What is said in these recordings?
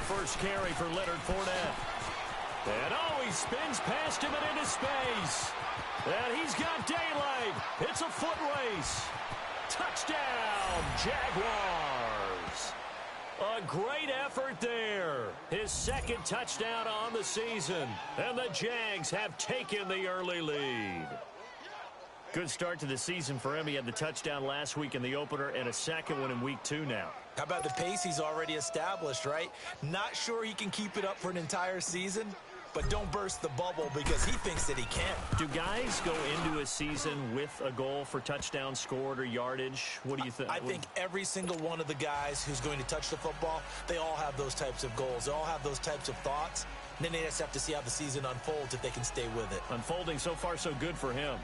first carry for Leonard Fournette. And he spins past him and into space. And he's got daylight. It's a foot race. Touchdown, Jaguars. A great effort there. His second touchdown on the season. And the Jags have taken the early lead. Good start to the season for him. He had the touchdown last week in the opener and a second one in week 2 now. How about the pace he's already established, right? Not sure he can keep it up for an entire season, but don't burst the bubble because he thinks that he can. Do guys go into a season with a goal for touchdown scored or yardage? What do you think? I think every single one of the guys who's going to touch the football, they all have those types of goals. They all have those types of thoughts. And then they just have to see how the season unfolds if they can stay with it. Unfolding so far so good for him.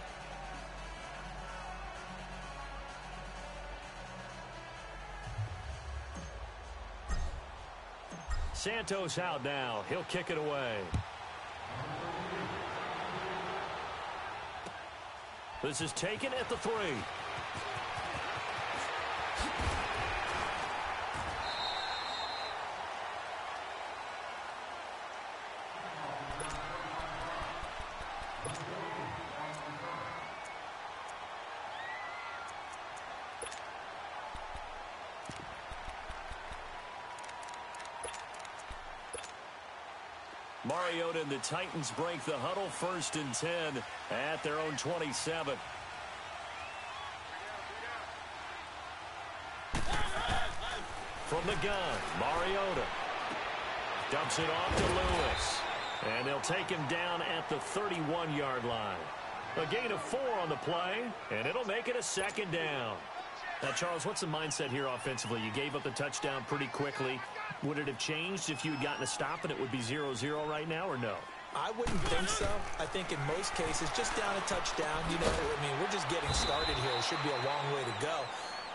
Santos out now. He'll kick it away. This is taken at the 3. Mariota and the Titans break the huddle, 1st and 10 at their own 27. From the gun, Mariota dumps it off to Lewis. And they'll take him down at the 31-yard line. A gain of 4 on the play, and it'll make it a 2nd down. Now, Charles, what's the mindset here offensively? You gave up the touchdown pretty quickly. Would it have changed if you had gotten a stop and it would be 0-0 right now, or no? I wouldn't think so. I think in most cases, just down a touchdown, we're just getting started here. It should be a long way to go.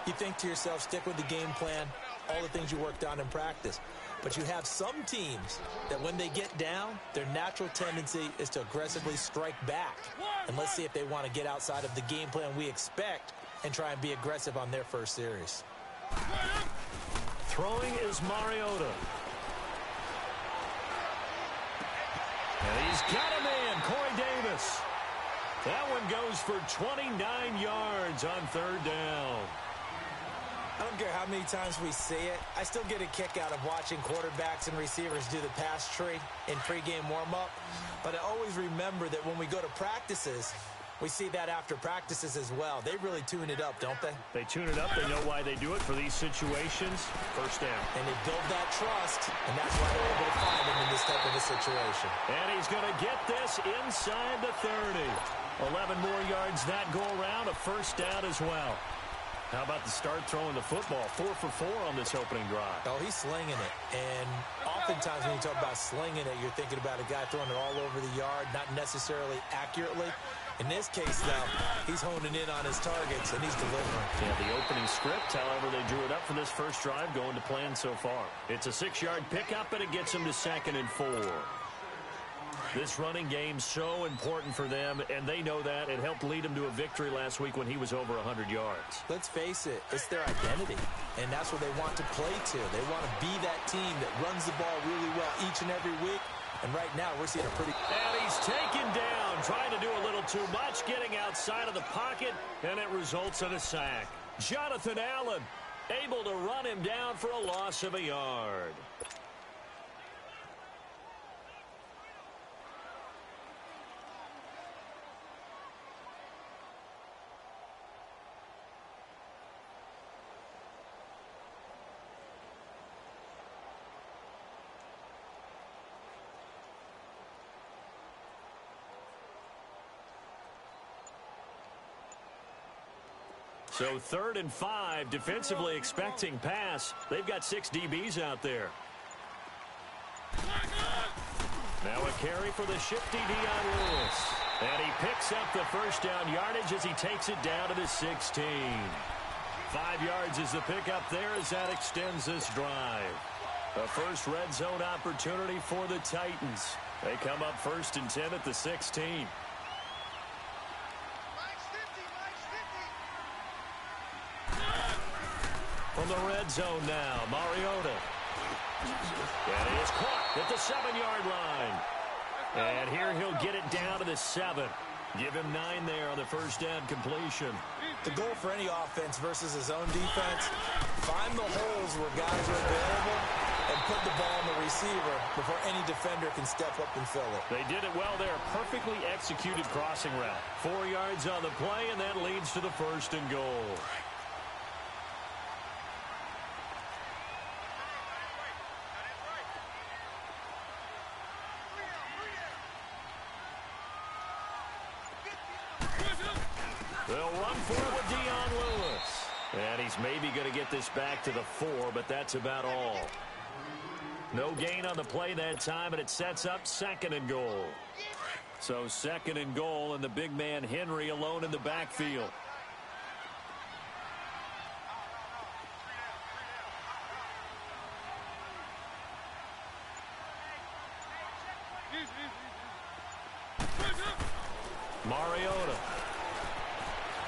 You think to yourself, stick with the game plan, all the things you worked on in practice. But you have some teams that when they get down, their natural tendency is to aggressively strike back. And let's see if they want to get outside of the game plan we expect and try and be aggressive on their first series. Throwing is Mariota. And he's got a man, Corey Davis. That one goes for 29 yards on 3rd down. I don't care how many times we see it. I still get a kick out of watching quarterbacks and receivers do the pass tree in pregame warm-up. But I always remember that when we go to practices, we see that after practices as well. They really tune it up, don't they? They tune it up. They know why they do it for these situations. 1st down. And they build that trust, and that's why they're able to find him in this type of a situation. And he's going to get this inside the 30. 11 more yards that go around. A 1st down as well. How about the start throwing the football? 4 for 4 on this opening drive. Oh, he's slinging it. And oftentimes when you talk about slinging it, you're thinking about a guy throwing it all over the yard, not necessarily accurately. In this case, though, he's honing in on his targets, and he's delivering. Yeah, the opening script, however, they drew it up for this first drive, going to plan so far. It's a 6-yard pickup, and it gets him to 2nd and 4. This running game so important for them, and they know that. It helped lead them to a victory last week when he was over 100 yards. Let's face it, it's their identity, and that's what they want to play to. They want to be that team that runs the ball really well each and every week. And right now, we're seeing a pretty... And he's taken down, trying to do a little too much, getting outside of the pocket, and it results in a sack. Jonathan Allen able to run him down for a loss of a yard. So 3rd and 5, defensively expecting pass. They've got 6 DBs out there. Now a carry for the shifty Dion Lewis. And he picks up the 1st down yardage as he takes it down to the 16. 5 yards is the pickup there as that extends this drive. A first red zone opportunity for the Titans. They come up 1st and 10 at the 16. From the red zone now, Mariota. And he is caught at the 7-yard line. And here he'll get it down to the 7. Give him 9 there on the first down completion. The goal for any offense versus his own defense, find the holes where guys are available and put the ball on the receiver before any defender can step up and fill it. They did it well there. Perfectly executed crossing route. 4 yards on the play, and that leads to the 1st and goal. They'll run for it with Dion Lewis. And he's maybe going to get this back to the 4, but that's about all. No gain on the play that time, and it sets up 2nd and goal. So 2nd and goal, and the big man Henry alone in the backfield. Mariota.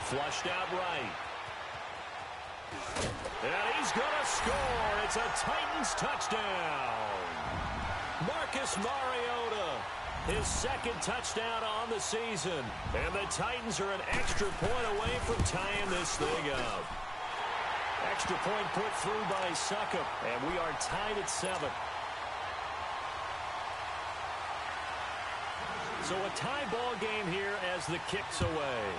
Flushed out right. And he's going to score. It's a Titans touchdown. Marcus Mariota, his 2nd touchdown on the season. And the Titans are an extra point away from tying this thing up. Extra point put through by Succop. And we are tied at 7. So a tie ball game here as the kick's away.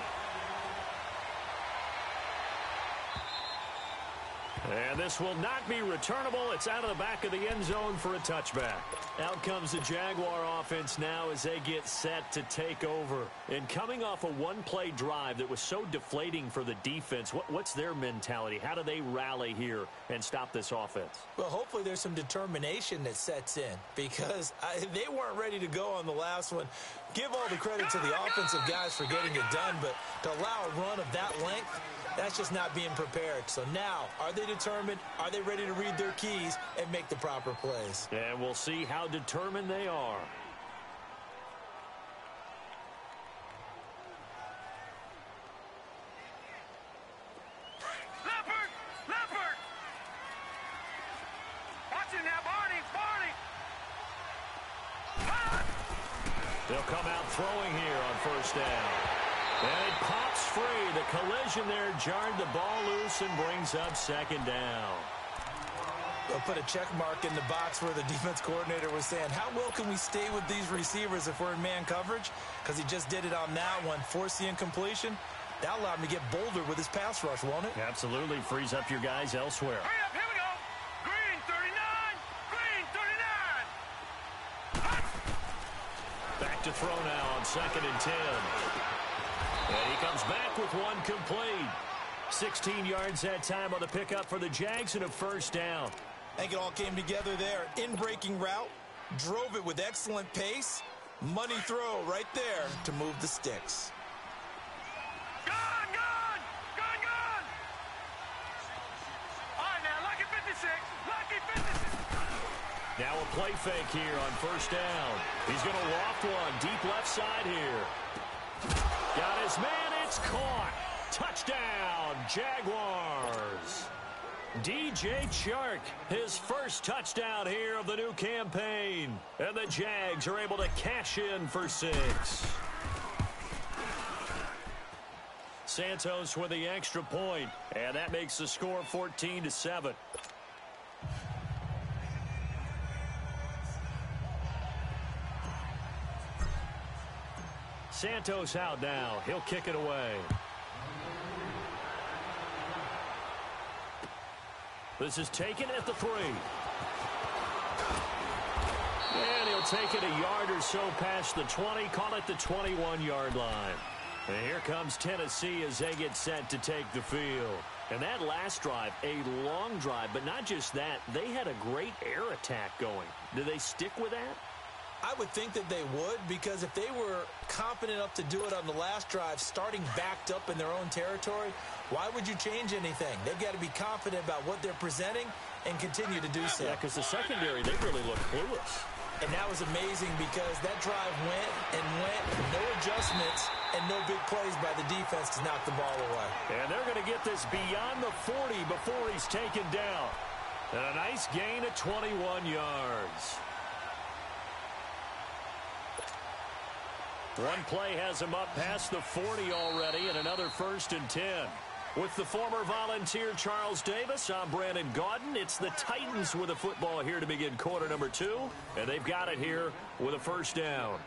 And this will not be returnable. It's out of the back of the end zone for a touchback. Out comes the Jaguar offense now as they get set to take over. And coming off a one-play drive that was so deflating for the defense, what's their mentality? How do they rally here and stop this offense? Well, hopefully there's some determination that sets in because they weren't ready to go on the last one. Give all the credit to the offensive guys for getting it done, but to allow a run of that length, that's just not being prepared. So now, are they determined? Are they ready to read their keys and make the proper plays? And we'll see how determined they are. Leopard! Watch it now, Barney! They'll come out throwing here on 1st down. And it pops free. The collision there jarred the ball loose and brings up 2nd down. They'll put a check mark in the box where the defense coordinator was saying, how well can we stay with these receivers if we're in man coverage? Because he just did it on that one, forced the incompletion. That allowed him to get bolder with his pass rush, won't it? Absolutely. Frees up your guys elsewhere. Hurry up, here we go. Green 39. Back to throw now on 2nd and 10. And he comes back with one complete. 16 yards that time on the pickup for the Jags and a 1st down. I think it all came together there. In-breaking route, drove it with excellent pace. Money throw right there to move the sticks. Gone! All right, now, lucky 56. Now a play fake here on 1st down. He's going to loft one deep left side here. Got his man, it's caught. Touchdown, Jaguars. DJ Chark, his 1st touchdown here of the new campaign. And the Jags are able to cash in for 6. Santos with the extra point, and that makes the score 14-7. Santos out now. He'll kick it away. This is taken at the 3. And he'll take it a yard or so past the 20, call it the 21-yard line. And here comes Tennessee as they get set to take the field. And that last drive, a long drive, but not just that, they had a great air attack going. Do they stick with that? I would think that they would, because if they were confident enough to do it on the last drive, starting backed up in their own territory, why would you change anything? They've got to be confident about what they're presenting and continue to do so. Yeah, because the secondary, they really look clueless. And that was amazing because that drive went, no adjustments, and no big plays by the defense to knock the ball away. And they're going to get this beyond the 40 before he's taken down. And a nice gain of 21 yards. One play has him up past the 40 already, and another 1st and 10. With the former Volunteer Charles Davis, I'm Brandon Gaudin. It's the Titans with a football here to begin quarter number 2, and they've got it here with a 1st down.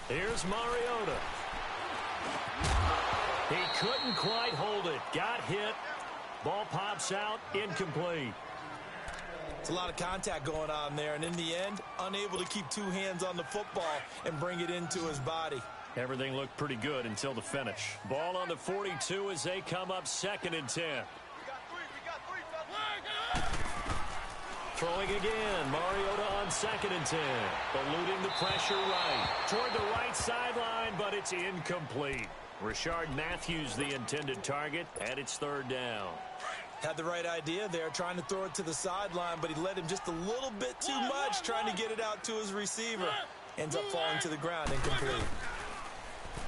Here's Mariota. He couldn't quite hold it. Got hit. Ball pops out. Incomplete. It's a lot of contact going on there, and in the end, unable to keep 2 hands on the football and bring it into his body. Everything looked pretty good until the finish. Ball on the 42 as they come up 2nd and 10. We got three, fella. Throwing again. Mariota on 2nd and 10. Eluding the pressure right. Toward the right sideline, but it's incomplete. Rashard Matthews the intended target, and it's 3rd down. Had the right idea there, trying to throw it to the sideline, but he let him just a little bit too much, trying to get it out to his receiver. Ends up falling to the ground, incomplete.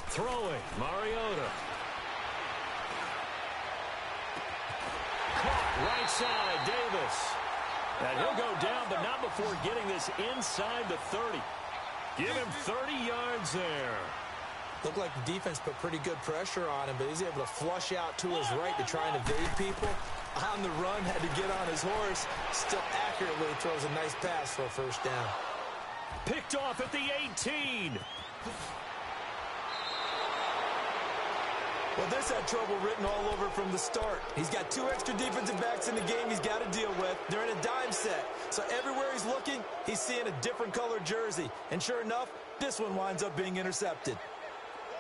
Throwing, Mariota. Caught right side, Davis. And he'll go down, but not before getting this inside the 30. Give him 30 yards there. Looked like the defense put pretty good pressure on him, but he's able to flush out to his right to try and evade people. On the run, had to get on his horse. Still accurately throws a nice pass for a 1st down. Picked off at the 18. Well, this had trouble written all over from the start. He's got 2 extra defensive backs in the game he's got to deal with. They're in a dime set. So everywhere he's looking, he's seeing a different colored jersey. And sure enough, this one winds up being intercepted.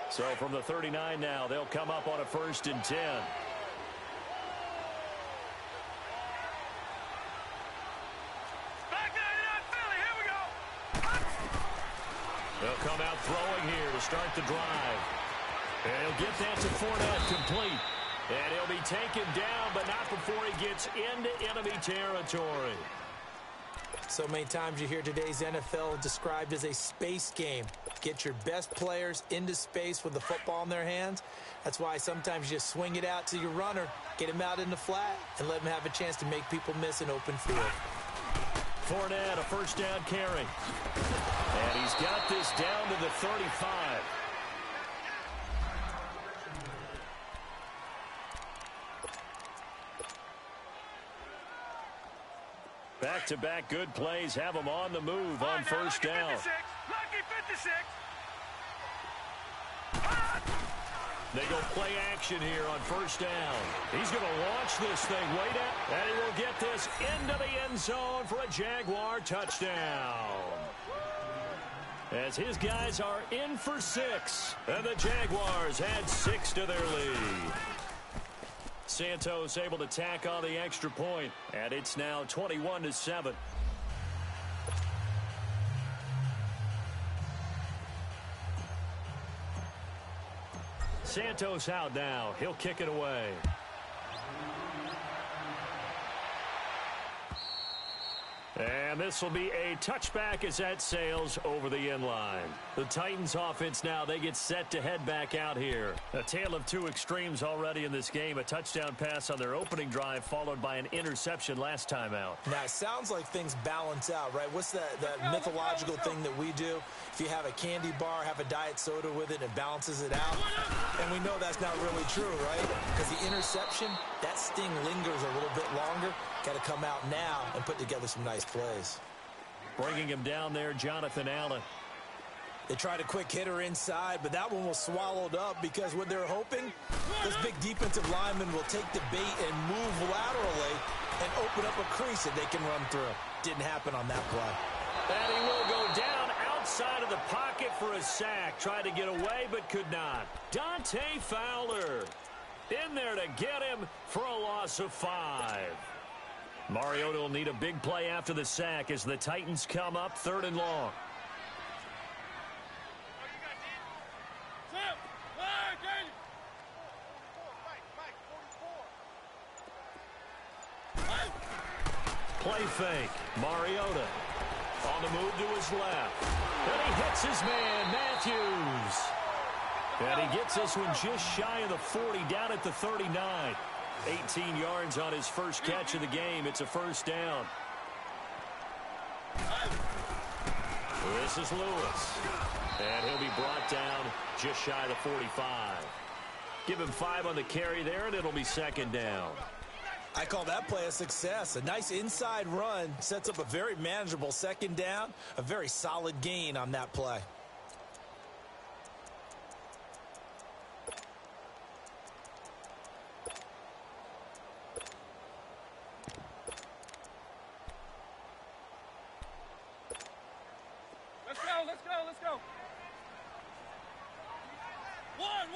So from the 39 now, they'll come up on a 1st and 10. Back 99 Philly, here we go. They'll come out throwing here to start the drive. And he'll get that to Fournette complete. And he'll be taken down, but not before he gets into enemy territory. So many times you hear today's NFL described as a space game. Get your best players into space with the football in their hands. That's why sometimes you just swing it out to your runner, get him out in the flat, and let him have a chance to make people miss an open field. Fournette, a 1st down carry. And he's got this down to the 35. Back-to-back good plays have them on the move on 1st down. Lucky 56. They go play action here on 1st down. He's going to launch this thing way down. And he will get this into the end zone for a Jaguar touchdown. As his guys are in for 6. And the Jaguars add 6 to their lead. Santos able to tack on the extra point, and it's now 21-7. Santos out now. He'll kick it away. And this will be a touchback as that sails over the end line. The Titans offense now, they get set to head back out here. A tale of 2 extremes already in this game. A touchdown pass on their opening drive followed by an interception last time out. Now, it sounds like things balance out, right? What's that mythological thing that we do? If you have a candy bar, have a diet soda with it, and it balances it out. And we know that's not really true, right? Because the interception, that sting lingers a little bit longer. Got to come out now and put together some nice plays. Bringing him down there, Jonathan Allen. They tried a quick hitter inside, but that one was swallowed up because what they're hoping, this big defensive lineman will take the bait and move laterally and open up a crease that they can run through. Didn't happen on that play. And he will go down outside of the pocket for a sack. Tried to get away, but could not. Dante Fowler in there to get him for a loss of 5. Mariota will need a big play after the sack as the Titans come up 3rd and long. fake. Mariota on the move to his left. And he hits his man, Matthews. And he gets this one just shy of the 40, down at the 39. 18 yards on his first catch of the game. It's a first down. This is Lewis. And he'll be brought down just shy of the 45. Give him 5 on the carry there, and it'll be second down. I call that play a success. A nice inside run sets up a very manageable second down. A very solid gain on that play. Let's go. One.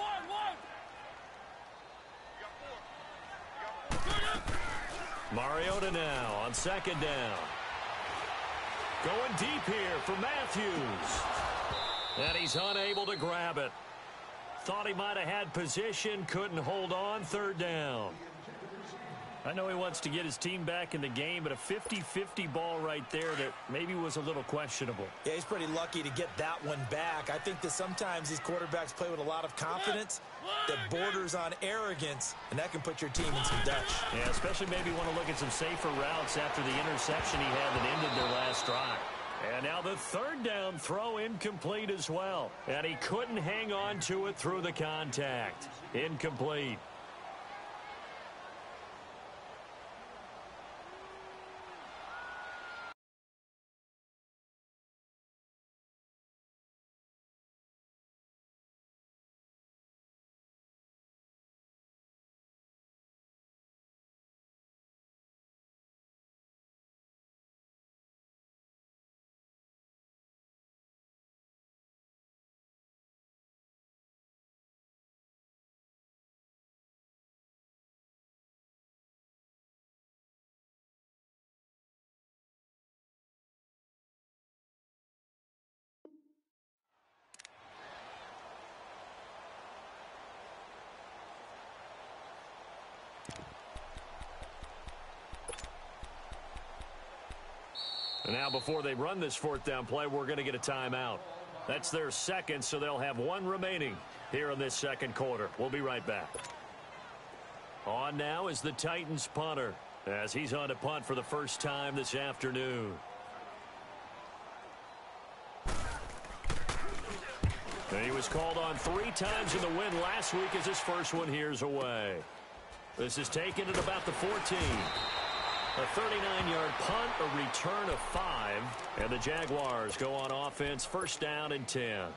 Mariota now on second down. Going deep here for Matthews. And he's unable to grab it. Thought he might have had position, couldn't hold on, third down. I know he wants to get his team back in the game, but a 50-50 ball right there that maybe was a little questionable. Yeah, he's pretty lucky to get that one back. I think that sometimes these quarterbacks play with a lot of confidence that borders on arrogance, and that can put your team in some dutch. Yeah, especially maybe want to look at some safer routes after the interception he had that ended their last drive. And now the third down throw incomplete as well. And he couldn't hang on to it through the contact. Incomplete. And now before they run this fourth down play, we're going to get a timeout. That's their second, so they'll have one remaining here in this second quarter. We'll be right back. On now is the Titans punter as he's on to punt for the first time this afternoon. And he was called on 3 times in the win last week as his first one here's away. This is taken at about the 14. A 39-yard punt, a return of 5, and the Jaguars go on offense, first down and 10.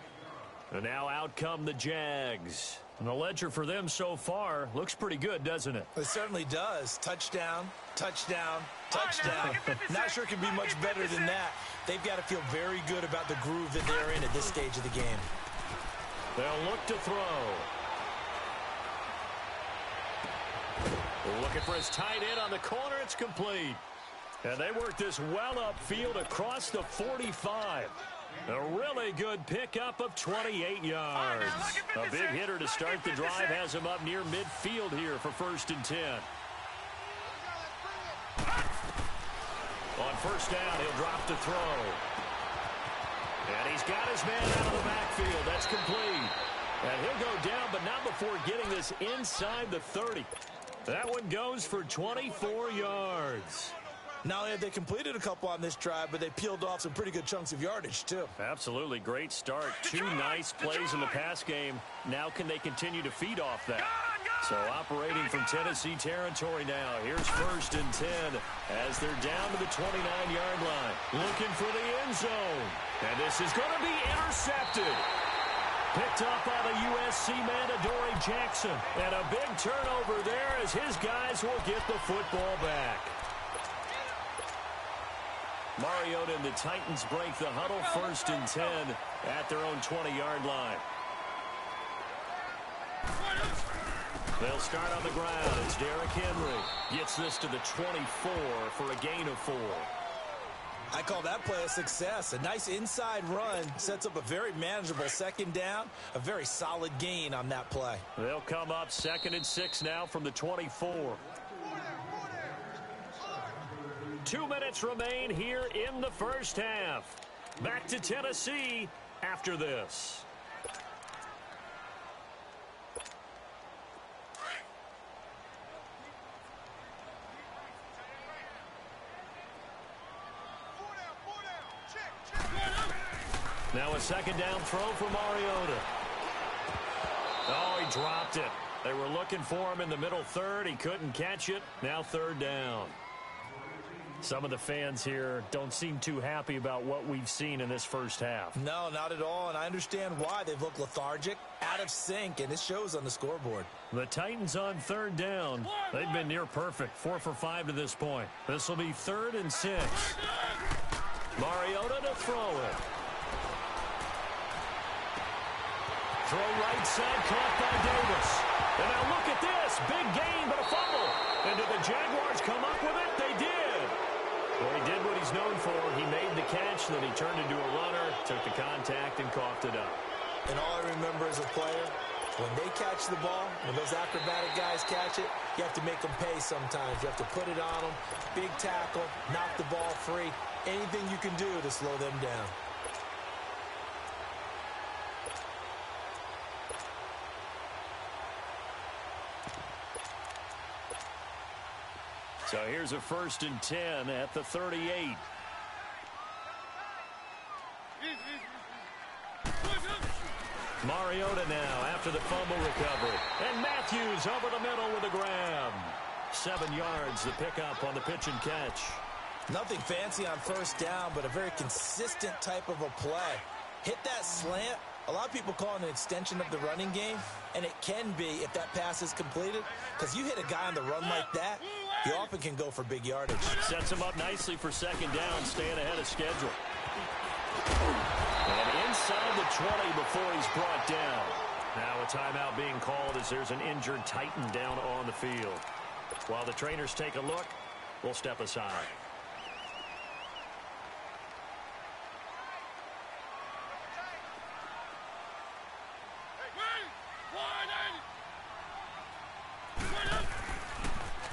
And now out come the Jags. And the ledger for them so far looks pretty good, doesn't it? It certainly does. Touchdown, touchdown, touchdown. Not sure it can be much better than that. They've got to feel very good about the groove that they're in at this stage of the game. They'll look to throw. Looking for his tight end on the corner. It's complete. And they work this well upfield across the 45. A really good pickup of 28 yards. A big hitter to start the drive has him up near midfield here for first and 10. On first down, he'll drop to throw. And he's got his man out of the backfield. That's complete. And he'll go down, but not before getting this inside the 30. That one goes for 24 yards. Not only have they completed a couple on this drive, but they peeled off some pretty good chunks of yardage, too. Absolutely. Great start. 2 nice plays in the pass game. Now can they continue to feed off that? So operating from Tennessee territory now. Here's first and 10 as they're down to the 29-yard line. Looking for the end zone. And this is going to be intercepted. Picked up by the USC man, Adoree Jackson. And a big turnover there as his guys will get the football back. Mariota and the Titans break the huddle, first and 10 at their own 20-yard line. They'll start on the ground as Derrick Henry gets this to the 24 for a gain of 4. I call that play a success. A nice inside run sets up a very manageable second down. A very solid gain on that play. They'll come up second and 6 now from the 24. 2 minutes remain here in the first half. Back to Tennessee after this. Now a second down throw for Mariota. Oh, he dropped it. They were looking for him in the middle third. He couldn't catch it. Now third down. Some of the fans here don't seem too happy about what we've seen in this first half. No, not at all, and I understand why. They've looked lethargic, out of sync, and it shows on the scoreboard. The Titans on third down. They've been near perfect, 4 for 5 to this point. This will be 3rd and 6. Mariota to throw it. Throw right side, caught by Davis. And now look at this. Big gain, but a fumble. And did the Jaguars come up with it? They did. Well, he did what he's known for. He made the catch, then he turned into a runner, took the contact, and coughed it up. And all I remember as a player, when they catch the ball, when those acrobatic guys catch it, you have to make them pay sometimes. You have to put it on them, big tackle, knock the ball free. Anything you can do to slow them down. So here's a 1st and 10 at the 38. Mariota now after the fumble recovery. And Matthews over the middle with a grab. 7 yards, the pickup on the pitch and catch. Nothing fancy on first down, but a very consistent type of a play. Hit that slant. A lot of people call it an extension of the running game, and it can be if that pass is completed, because you hit a guy on the run like that, he often can go for big yardage. Sets him up nicely for second down, staying ahead of schedule. And inside the 20 before he's brought down. Now a timeout being called as there's an injured Titan down on the field. While the trainers take a look, we'll step aside.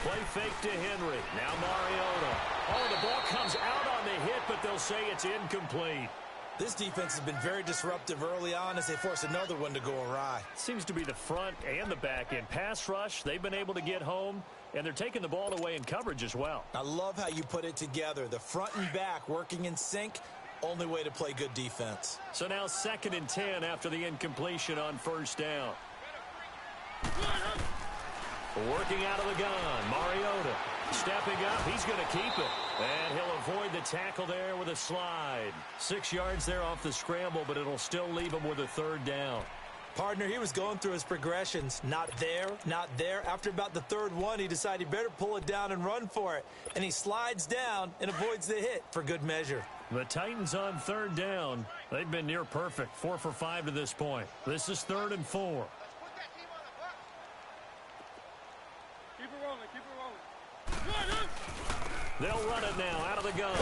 Play fake to Henry. Now Mariota. Oh, the ball comes out on the hit, but they'll say it's incomplete. This defense has been very disruptive early on as they force another one to go awry. Seems to be the front and the back end. Pass rush, they've been able to get home, and they're taking the ball away in coverage as well. I love how you put it together. The front and back working in sync, only way to play good defense. So now 2nd and 10 after the incompletion on first down. Working out of the gun, Mariota stepping up. He's going to keep it. And he'll avoid the tackle there with a slide. 6 yards there off the scramble, but it'll still leave him with a 3rd down. Partner, he was going through his progressions. Not there, not there. After about the 3rd one, he decided he better pull it down and run for it. And he slides down and avoids the hit for good measure. The Titans on 3rd down. They've been near perfect. 4 for 5 to this point. This is 3rd and 4. They'll run it now out of the gun.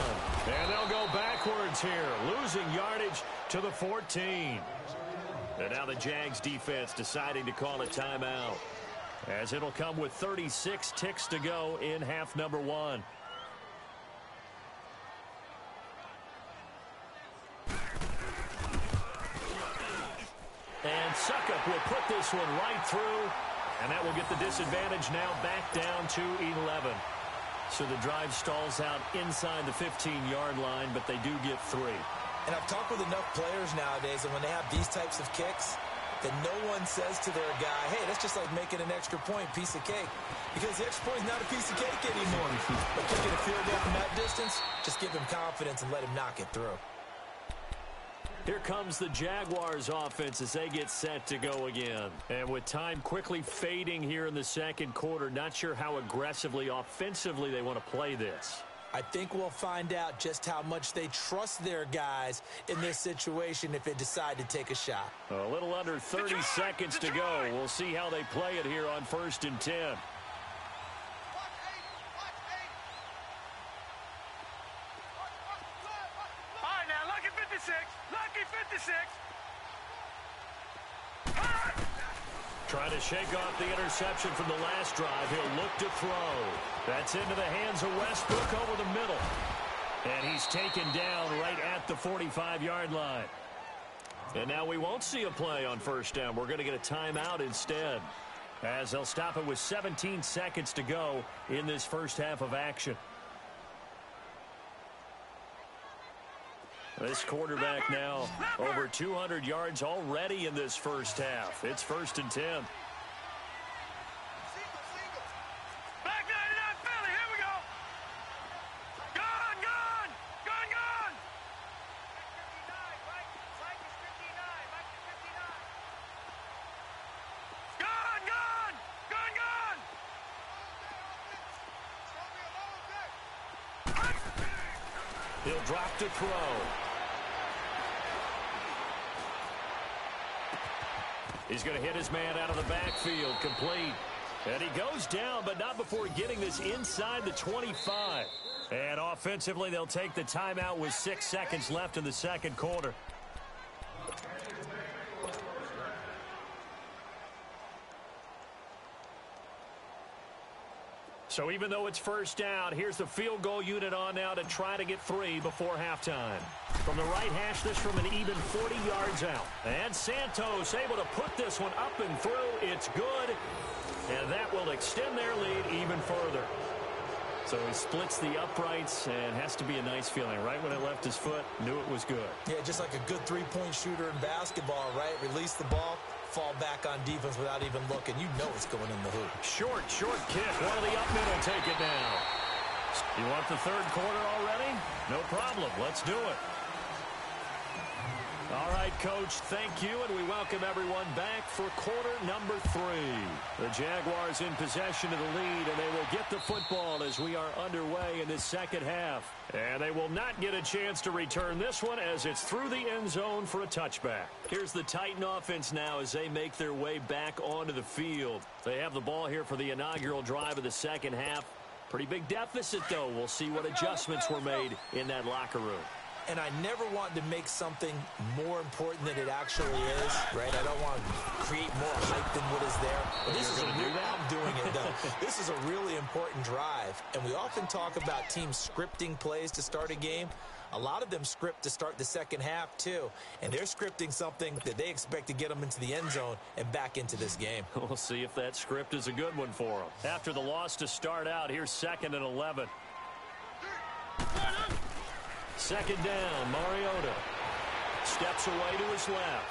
And they'll go backwards here, losing yardage to the 14. And now the Jags defense deciding to call a timeout, as it'll come with 36 ticks to go in half number 1. And Suckup will put this one right through, and that will get the disadvantage now back down to 11. So the drive stalls out inside the 15-yard line, but they do get 3. And I've talked with enough players nowadays, and when they have these types of kicks, that no one says to their guy, hey, that's just like making an extra point, piece of cake. Because the extra point is not a piece of cake anymore. But kicking a field goal from that distance, just give him confidence and let him knock it through. Here comes the Jaguars offense as they get set to go again. And with time quickly fading here in the second quarter, not sure how aggressively, offensively they want to play this. I think we'll find out just how much they trust their guys in this situation if they decide to take a shot. A little under 30 seconds to go. We'll see how they play it here on 1st and 10. All right, now, lucky 56. Lucky 56. Trying to shake off the interception from the last drive. He'll look to throw. That's into the hands of Westbrook over the middle. And he's taken down right at the 45-yard line. And now we won't see a play on first down. We're going to get a timeout instead, as they'll stop it with 17 seconds to go in this first half of action. This quarterback now over 200 yards already in this first half. It's 1st and 10. Back 99 Philly, here we go. Gone. Gone. He'll drop to throw. He's going to hit his man out of the backfield, complete. And he goes down, but not before getting this inside the 25. And offensively, they'll take the timeout with 6 seconds left in the second quarter. So even though it's first down, here's the field goal unit on now to try to get 3 before halftime. From the right hash, this from an even 40 yards out. And Santos able to put this one up and through. It's good. And that will extend their lead even further. So he splits the uprights, and has to be a nice feeling. Right when it left his foot, knew it was good. Yeah, just like a good three-point shooter in basketball, right? Release the ball, fall back on defense without even looking. You know it's going in the hoop. Short kick. One of the up middle take it down. You want the third quarter already? No problem. Let's do it. All right, Coach, thank you, and we welcome everyone back for quarter number 3. The Jaguars in possession of the lead, and they will get the football as we are underway in this second half. And they will not get a chance to return this one as it's through the end zone for a touchback. Here's the Titan offense now as they make their way back onto the field. They have the ball here for the inaugural drive of the second half. Pretty big deficit, though. We'll see what adjustments were made in that locker room. And I never want to make something more important than it actually is, right? I don't want to create more hype than what is there. But this is I'm doing it, though. This is a really important drive. And we often talk about teams scripting plays to start a game. A lot of them script to start the second half, too. And they're scripting something that they expect to get them into the end zone and back into this game. We'll see if that script is a good one for them. After the loss to start out, here's 2nd and 11. Second down, Mariota steps away to his left.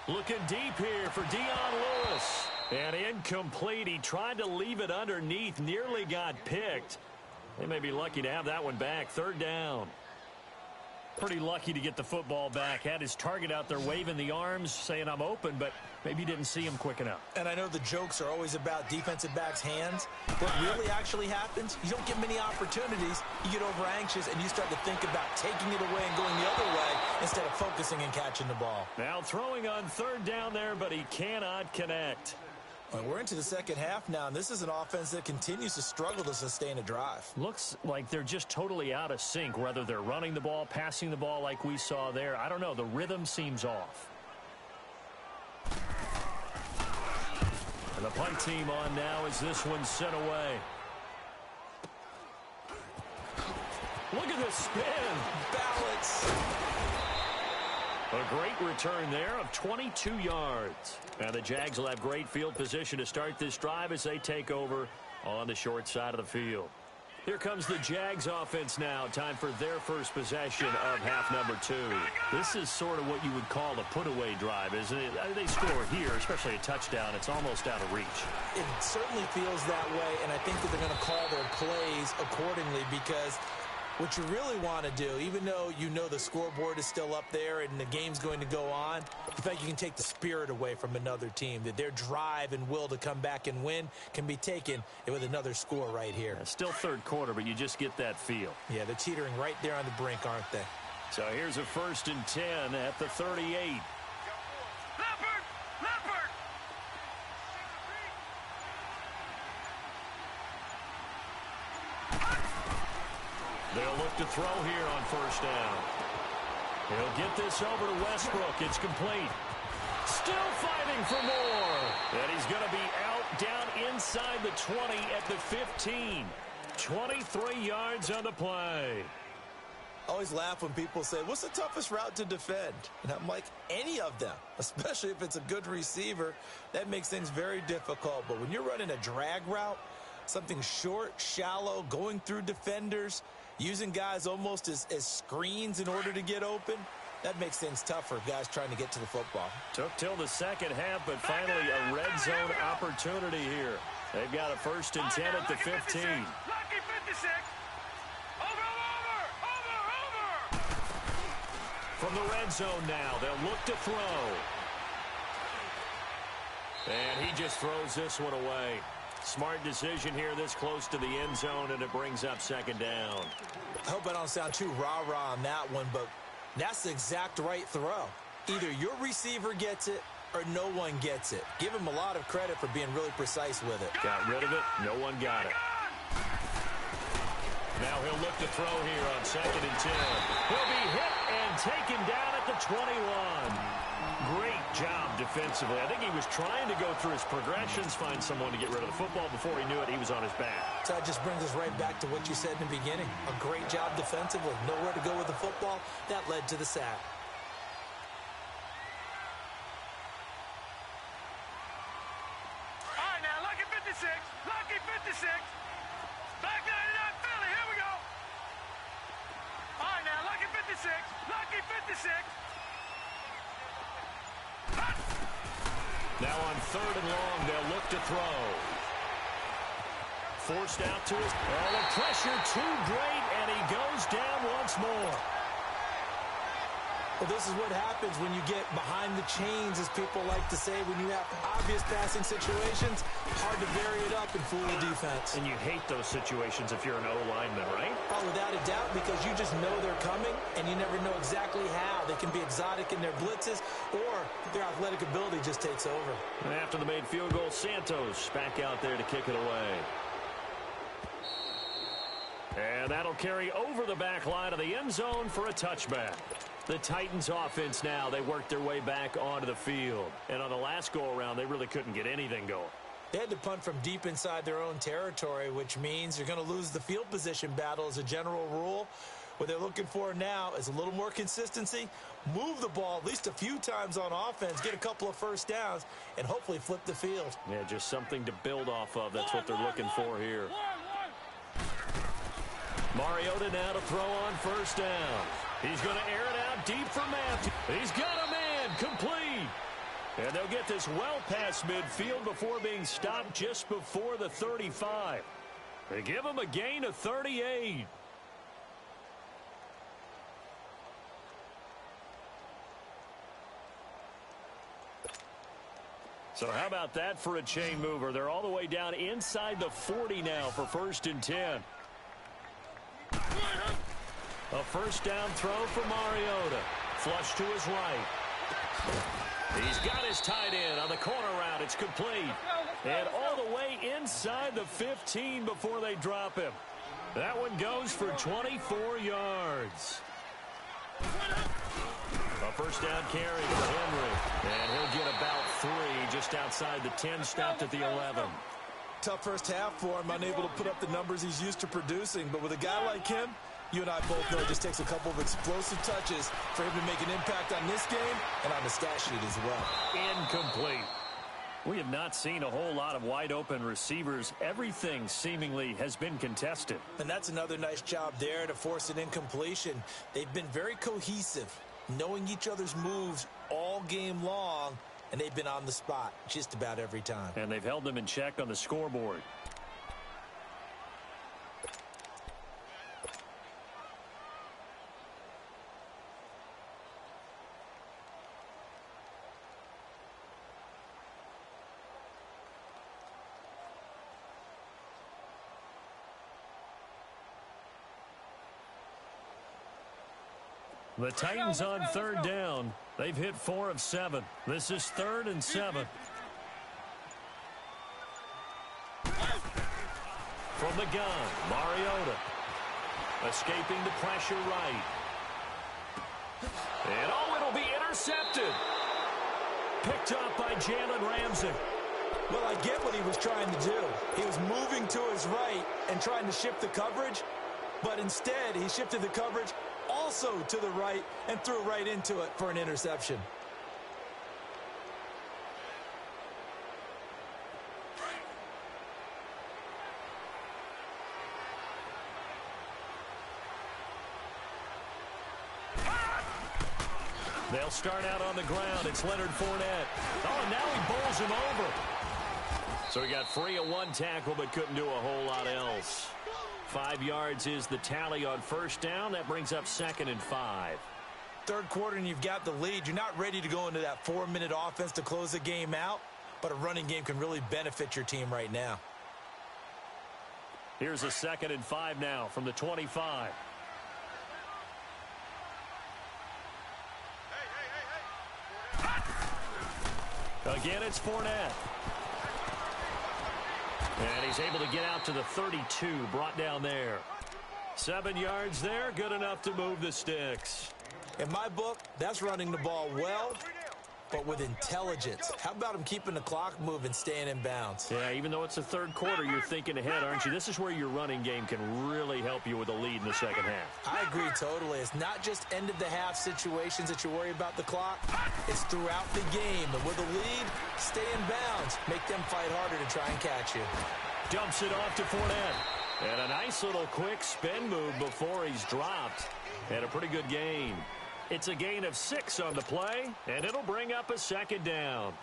Looking deep here for Dion Lewis. And incomplete. He tried to leave it underneath, nearly got picked. They may be lucky to have that one back. 3rd down. Pretty lucky to get the football back. Had his target out there waving the arms, saying I'm open, but maybe didn't see him quick enough. And I know the jokes are always about defensive backs' hands. What really actually happens, you don't get many opportunities. You get over anxious, and you start to think about taking it away and going the other way instead of focusing and catching the ball. Now throwing on 3rd down there, but he cannot connect. Well, we're into the second half now, and this is an offense that continues to struggle to sustain a drive. Looks like they're just totally out of sync, whether they're running the ball, passing the ball like we saw there. I don't know. The rhythm seems off. And the punt team on now as this one's sent away. Look at this spin. Balance. A great return there of 22 yards. Now the Jags will have great field position to start this drive as they take over on the short side of the field. Here comes the Jags offense now. Time for their first possession of half number 2. This is sort of what you would call a put-away drive, isn't it? They score here, especially a touchdown. It's almost out of reach. It certainly feels that way, and I think that they're going to call their plays accordingly because what you really want to do, even though you know the scoreboard is still up there and the game's going to go on, the fact you can take the spirit away from another team, that their drive and will to come back and win can be taken with another score right here. Yeah, still 3rd quarter, but you just get that feel. Yeah, they're teetering right there on the brink, aren't they? So here's a 1st and 10 at the 38. Leopard! They'll look to throw here on 1st down. He'll get this over to Westbrook. It's complete. Still fighting for more. And he's going to be out down inside the 20 at the 15. 23 yards on the play. I always laugh when people say, what's the toughest route to defend? And I'm like, any of them, especially if it's a good receiver. That makes things very difficult. But when you're running a drag route, something short, shallow, going through defenders, using guys almost as screens in order to get open, that makes things tough for guys trying to get to the football. Took till the second half, but finally a red zone opportunity here. They've got a 1st and 10 at the 15. Lucky 56. Over. From the red zone now, they'll look to throw. And he just throws this one away. Smart decision here this close to the end zone, and it brings up 2nd down. I hope I don't sound too rah-rah on that one, but that's the exact right throw. Either your receiver gets it or no one gets it. Give him a lot of credit for being really precise with it. Got rid of it. No one got it. Now he'll look to throw here on 2nd and 10. He'll be hit and taken down at the 21. Great job defensively. I think he was trying to go through his progressions, find someone to get rid of the football. Before he knew it, he was on his back. So that just brings us right back to what you said in the beginning. A great job defensively. Nowhere to go with the football. That led to the sack. All right, now, lucky 56. Lucky 56. Back 99 Philly. Here we go. All right, now, lucky 56. Lucky 56. Now on 3rd and long, they'll look to throw. Forced out to his... Oh, the pressure too great, and he goes down once more. Well, this is what happens when you get behind the chains, as people like to say. When you have obvious passing situations, hard to vary it up and fool the defense. And you hate those situations if you're an O-lineman, right? Oh, without a doubt, because you just know they're coming, and you never know exactly how. They can be exotic in their blitzes, or their athletic ability just takes over. And after the made field goal, Santos back out there to kick it away. And that'll carry over the back line of the end zone for a touchback. The Titans offense now, they worked their way back onto the field. And on the last go-around, they really couldn't get anything going. They had to punt from deep inside their own territory, which means you're going to lose the field position battle as a general rule. What they're looking for now is a little more consistency, move the ball at least a few times on offense, get a couple of 1st downs, and hopefully flip the field. Yeah, just something to build off of. That's what they're looking for here. Mariota now to throw on 1st down. He's going to air it out deep for Matthews. He's got a man complete. And they'll get this well past midfield before being stopped just before the 35. They give him a gain of 38. So how about that for a chain mover? They're all the way down inside the 40 now for 1st and 10. A 1st down throw for Mariota. Flush to his right. He's got his tight end on the corner route. It's complete. And all the way inside the 15 before they drop him. That one goes for 24 yards. A 1st down carry for Henry. And he'll get about 3 just outside the 10, stopped at the 11. Tough first half for him, unable to put up the numbers he's used to producing. But with a guy like him, you and I both know it just takes a couple of explosive touches for him to make an impact on this game and on the stat sheet as well. Incomplete. We have not seen a whole lot of wide-open receivers. Everything seemingly has been contested. And that's another nice job there to force an incompletion. They've been very cohesive, knowing each other's moves all game long, and they've been on the spot just about every time. And they've held them in check on the scoreboard. The Titans on 3rd down. They've hit 4 of 7. This is 3rd and 7. From the gun, Mariota. Escaping the pressure right. And it'll be intercepted. Picked up by Jalen Ramsey. Well, I get what he was trying to do. He was moving to his right and trying to shift the coverage, but instead he shifted the coverage also to the right and threw right into it for an interception. They'll start out on the ground. It's Leonard Fournette. Oh, and now he bowls him over. So he got free of one tackle but couldn't do a whole lot else. 5 yards is the tally on first down. That brings up 2nd and 5. Third quarter and you've got the lead. You're not ready to go into that 4-minute offense to close the game out, but a running game can really benefit your team right now. Here's a 2nd and 5 now from the 25. Again, it's Fournette. And he's able to get out to the 32, brought down there. 7 yards there, good enough to move the sticks. In my book, that's running the ball well, but with intelligence. How about him keeping the clock moving, staying in bounds? Yeah, even though it's the third quarter, you're thinking ahead, aren't you? This is where your running game can really help you with a lead in the second half. I agree totally. It's not just end-of-the-half situations that you worry about the clock. It's throughout the game. And with a lead, stay in bounds. Make them fight harder to try and catch you. Dumps it off to Fournette. And a nice little quick spin move before he's dropped. And a pretty good gain. It's a gain of 6 on the play, and it'll bring up a 2nd down.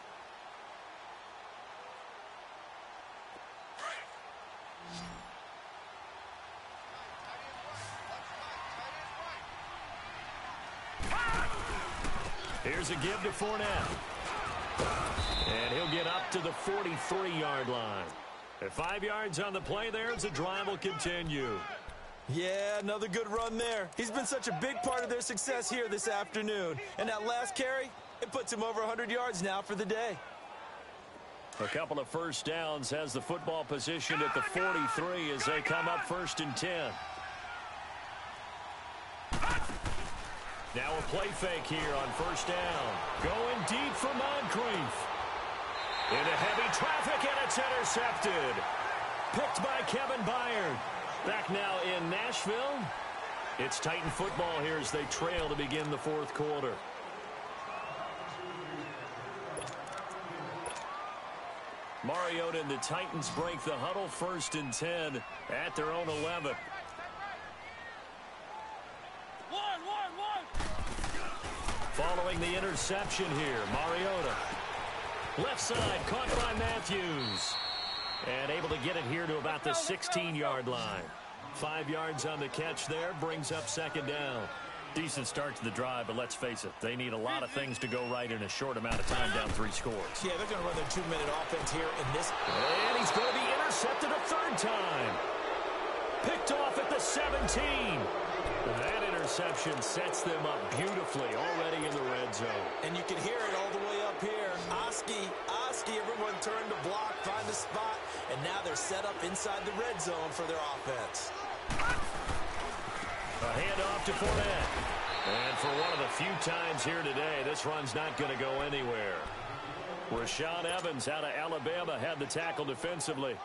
Here's a give to Fournette. And he'll get up to the 43-yard line. At 5 yards on the play there, the drive will continue. Yeah, another good run there. He's been such a big part of their success here this afternoon. And that last carry, it puts him over 100 yards now for the day. A couple of first downs, has the football positioned at the 43 as they come up 1st and 10. Now a play fake here on 1st down. Going deep for Moncrief. Into heavy traffic, and it's intercepted. Picked by Kevin Byard. Back now in Nashville. It's Titan football here as they trail to begin the 4th quarter. Mariota and the Titans break the huddle 1st and 10 at their own 11. Following the interception here, Mariota. Left side, caught by Matthews. And able to get it here to about the 16-yard line. 5 yards on the catch there, brings up 2nd down. Decent start to the drive, but let's face it, they need a lot of things to go right in a short amount of time down 3 scores. Yeah, they're going to run their 2-minute offense here in this. And he's going to be intercepted a 3rd time. Picked off at the 17. That interception sets them up beautifully already in the red zone. And you can hear it all the way up here. Oski, everyone turned to block, find a spot, and now they're set up inside the red zone for their offense. A handoff to Fournette. And for one of the few times here today, this run's not going to go anywhere. Rashaan Evans out of Alabama had the tackle defensively.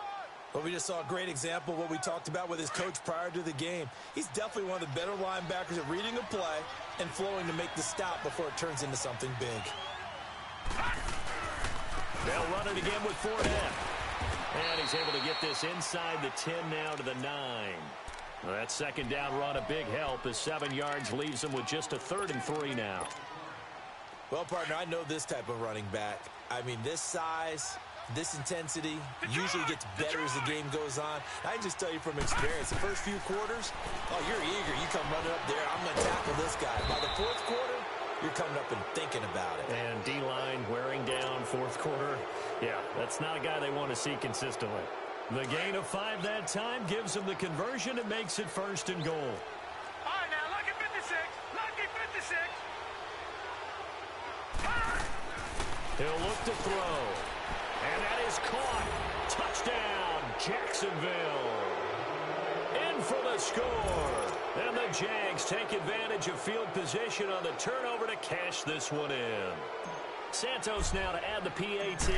Well, we just saw a great example of what we talked about with his coach prior to the game. He's definitely one of the better linebackers at reading a play and flowing to make the stop before it turns into something big. They'll run it again with Fournette. And he's able to get this inside the 10 now to the 9. Well, that 2nd down run, a big help as 7 yards leaves him with just a 3rd and 3 now. Well, partner, I know this type of running back. I mean, this size, this intensity usually gets better as the game goes on. I can just tell you from experience, the first few quarters, oh, you're eager. You come running up there, I'm going to tackle this guy. By the 4th quarter, you're coming up and thinking about it. And D-line wearing down 4th quarter. Yeah, that's not a guy they want to see consistently. The gain of 5 that time gives him the conversion and makes it 1st and goal. All right, now, lucky 56. Lucky 56. He'll look to throw. And that is caught. Touchdown, Jacksonville. In for the score. And the Jags take advantage of field position on the turnover to cash this one in. Santos now to add the PAT.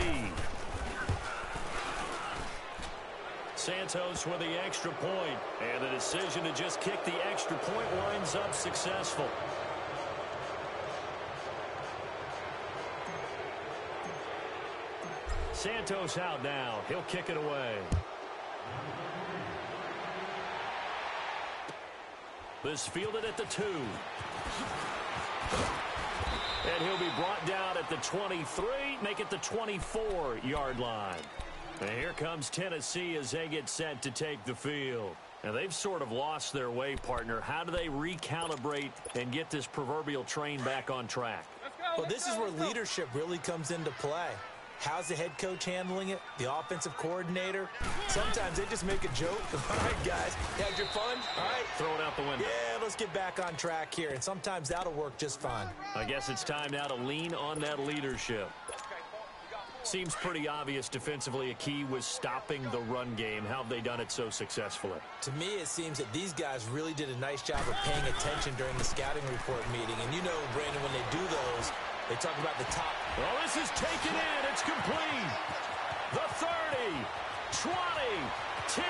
Santos with the extra point, and the decision to just kick the extra point winds up successful. Santos out now. He'll kick it away. This fielded at the 2. And he'll be brought down at the 23, make it the 24-yard line. And here comes Tennessee as they get set to take the field. And they've sort of lost their way, partner. How do they recalibrate and get this proverbial train back on track? Well, this is where leadership really comes into play. How's the head coach handling it? The offensive coordinator? Sometimes they just make a joke. All right, guys, had your fun? All right. Throw it out the window. Yeah, let's get back on track here. And sometimes that'll work just fine. I guess it's time now to lean on that leadership. Seems pretty obvious defensively a key was stopping the run game. How have they done it so successfully? To me, it seems that these guys really did a nice job of paying attention during the scouting report meeting. And you know, Brandon, when they do those, they talk about the top. Well, this is taken in. It's complete. The 30, 20, 10.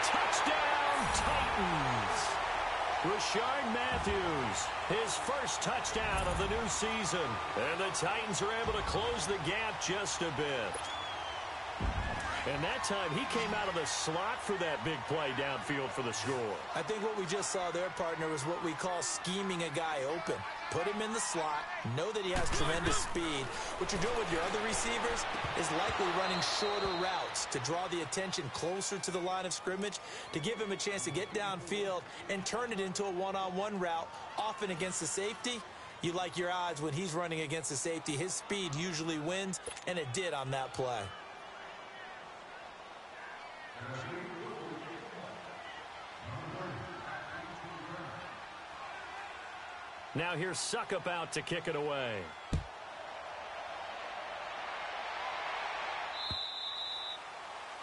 Touchdown, Titans. Rashard Matthews, his first touchdown of the new season. And the Titans are able to close the gap just a bit. And that time, he came out of the slot for that big play downfield for the score. I think what we just saw there, partner, was what we call scheming a guy open. Put him in the slot, know that he has tremendous speed. What you're doing with your other receivers is likely running shorter routes to draw the attention closer to the line of scrimmage, to give him a chance to get downfield and turn it into a one-on-one route, often against the safety. You like your odds when he's running against the safety. His speed usually wins, and it did on that play. Now here's Suckup out to kick it away.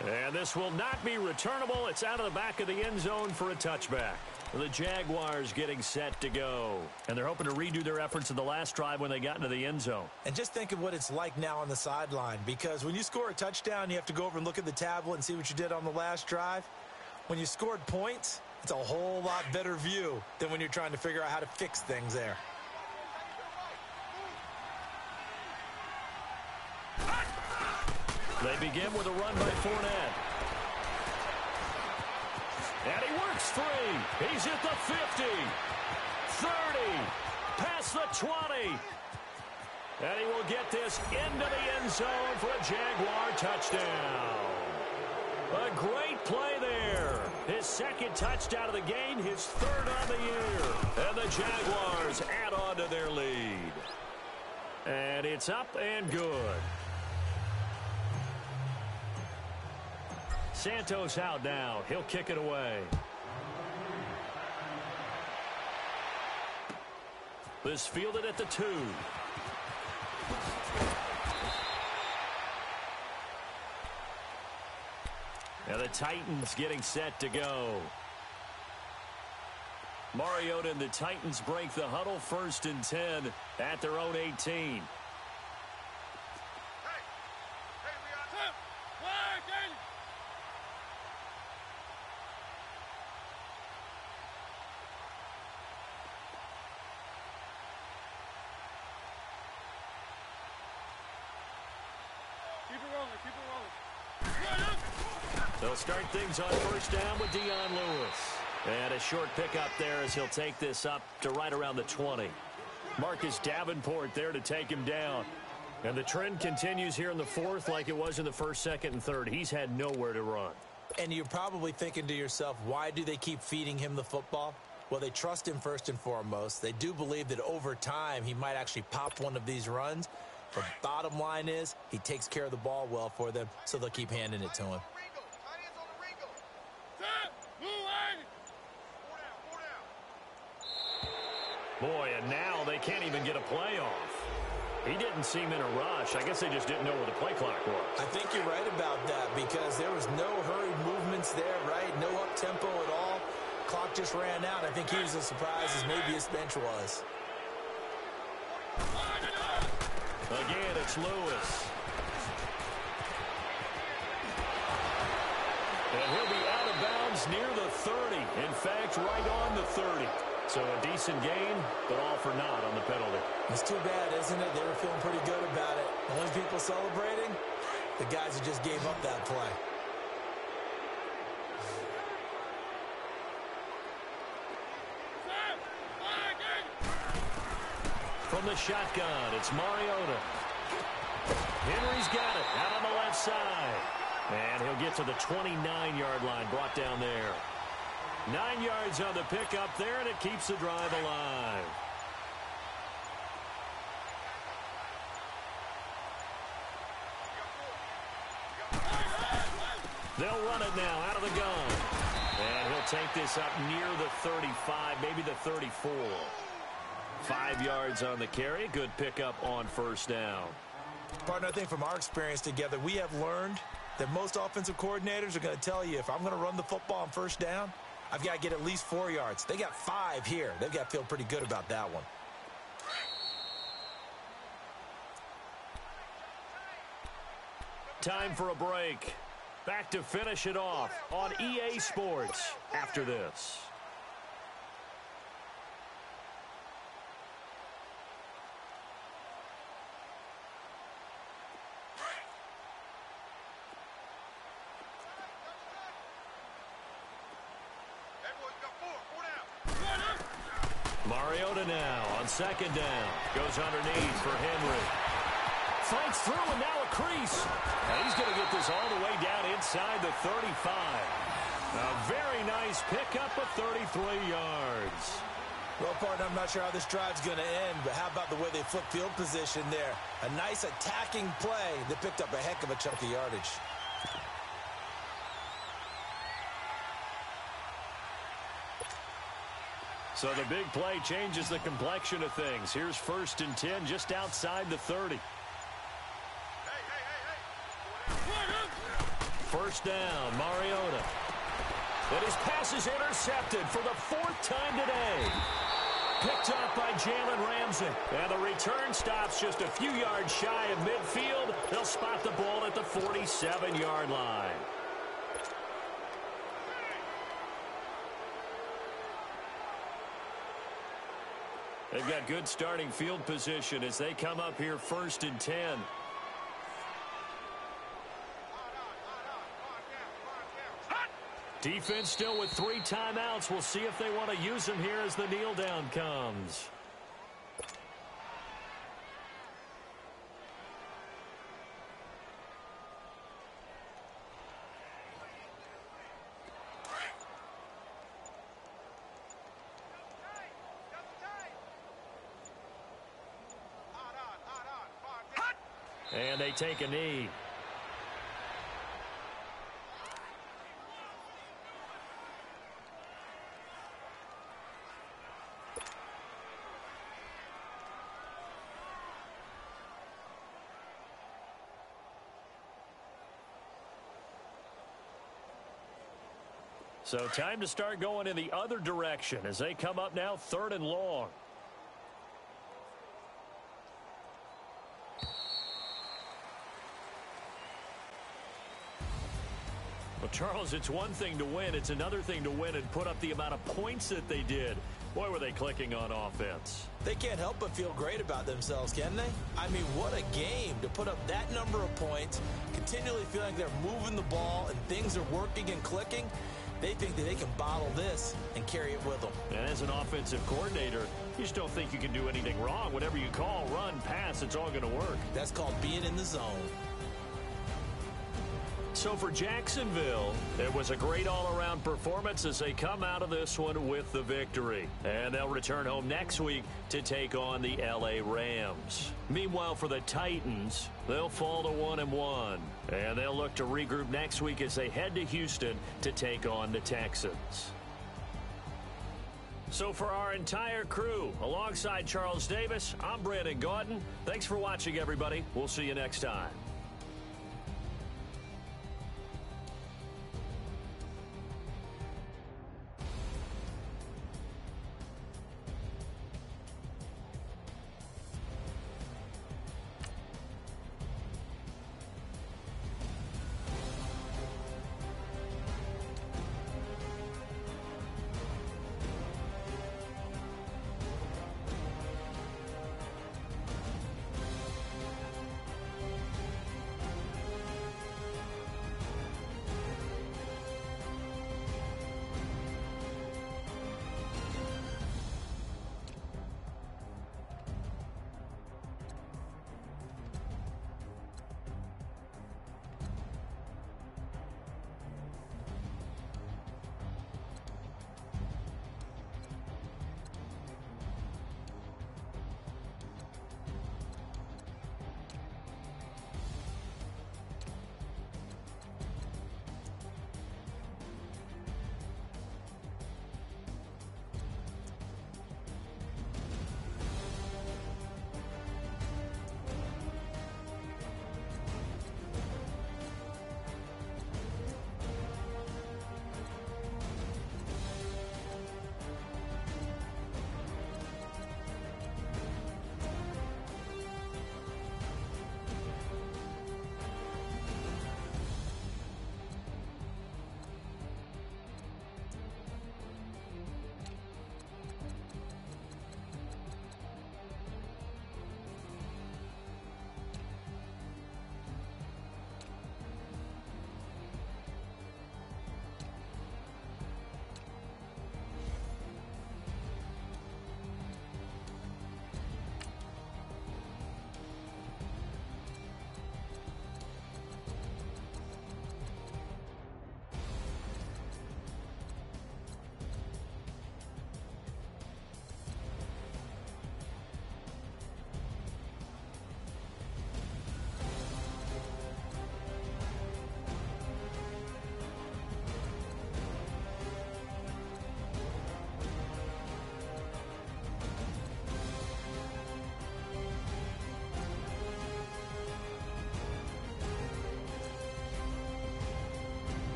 And this will not be returnable. It's out of the back of the end zone for a touchback. The Jaguars getting set to go. And they're hoping to redo their efforts in the last drive when they got into the end zone. And just think of what it's like now on the sideline, because when you score a touchdown, you have to go over and look at the tablet and see what you did on the last drive. When you scored points, it's a whole lot better view than when you're trying to figure out how to fix things there. They begin with a run by Fournette. And he works free. He's at the 50, 30, past the 20. And he will get this into the end zone for a Jaguar touchdown. A great play there. His second touchdown of the game, his third on the year. And the Jaguars add on to their lead. And it's up and good. Santos out now. He'll kick it away. This fielded at the 2. And the Titans getting set to go. Mariota and the Titans break the huddle, 1st and 10 at their own 18. They'll start things on 1st down with Dion Lewis. And a short pickup there as he'll take this up to right around the 20. Marcus Davenport there to take him down. And the trend continues here in the 4th like it was in the 1st, 2nd, and 3rd. He's had nowhere to run. And you're probably thinking to yourself, why do they keep feeding him the football? Well, they trust him first and foremost. They do believe that over time he might actually pop one of these runs. But bottom line is he takes care of the ball well for them, so they'll keep handing it to him. Boy, and now they can't even get a play off. He didn't seem in a rush. I guess they just didn't know where the play clock was. I think you're right about that because there was no hurried movements there, right? No up-tempo at all. Clock just ran out. I think he was as surprised as maybe his bench was. Again, it's Lewis. And he'll be out of bounds near the 30. In fact, right on the 30. So a decent gain, but all for naught on the penalty. It's too bad, isn't it? They were feeling pretty good about it. The only people celebrating, the guys who just gave up that play. From the shotgun, it's Mariota. Henry's got it out on the left side. And he'll get to the 29-yard line, brought down there. 9 yards on the pickup there, and it keeps the drive alive. They'll run it now out of the gun. And he'll take this up near the 35, maybe the 34. 5 yards on the carry. Good pickup on first down. Partner, I think from our experience together, we have learned that most offensive coordinators are going to tell you, if I'm going to run the football on first down, I've got to get at least 4 yards. They got 5 here. They've got to feel pretty good about that one. Time for a break. Back to finish it off on EA Sports after this. Mariota now on second down. Goes underneath for Henry. Fights through and now a crease. And he's going to get this all the way down inside the 35. A very nice pickup of 33 yards. Well, partner, I'm not sure how this drive's going to end, but how about the way they flip field position there? A nice attacking play that picked up a heck of a chunk of yardage. So the big play changes the complexion of things. Here's 1st and 10 just outside the 30. First down, Mariota. And his pass is intercepted for the 4th time today. Picked up by Jalen Ramsey. And the return stops just a few yards shy of midfield. They'll spot the ball at the 47-yard line. They've got good starting field position as they come up here 1st and 10. Defense still with 3 timeouts. We'll see if they want to use them here as the kneel down comes. And they take a knee. So time to start going in the other direction as they come up now 3rd and long. Well, Charles, it's one thing to win. It's another thing to win and put up the amount of points that they did. Boy, were they clicking on offense. They can't help but feel great about themselves, can they? I mean, what a game to put up that number of points, continually feeling like they're moving the ball and things are working and clicking. They think that they can bottle this and carry it with them. And as an offensive coordinator, you just don't think you can do anything wrong. Whatever you call, run, pass, it's all going to work. That's called being in the zone. So for Jacksonville, it was a great all-around performance as they come out of this one with the victory. And they'll return home next week to take on the L.A. Rams. Meanwhile, for the Titans, they'll fall to 1-1. And they'll look to regroup next week as they head to Houston to take on the Texans. So for our entire crew, alongside Charles Davis, I'm Brandon Gaudin. Thanks for watching, everybody. We'll see you next time.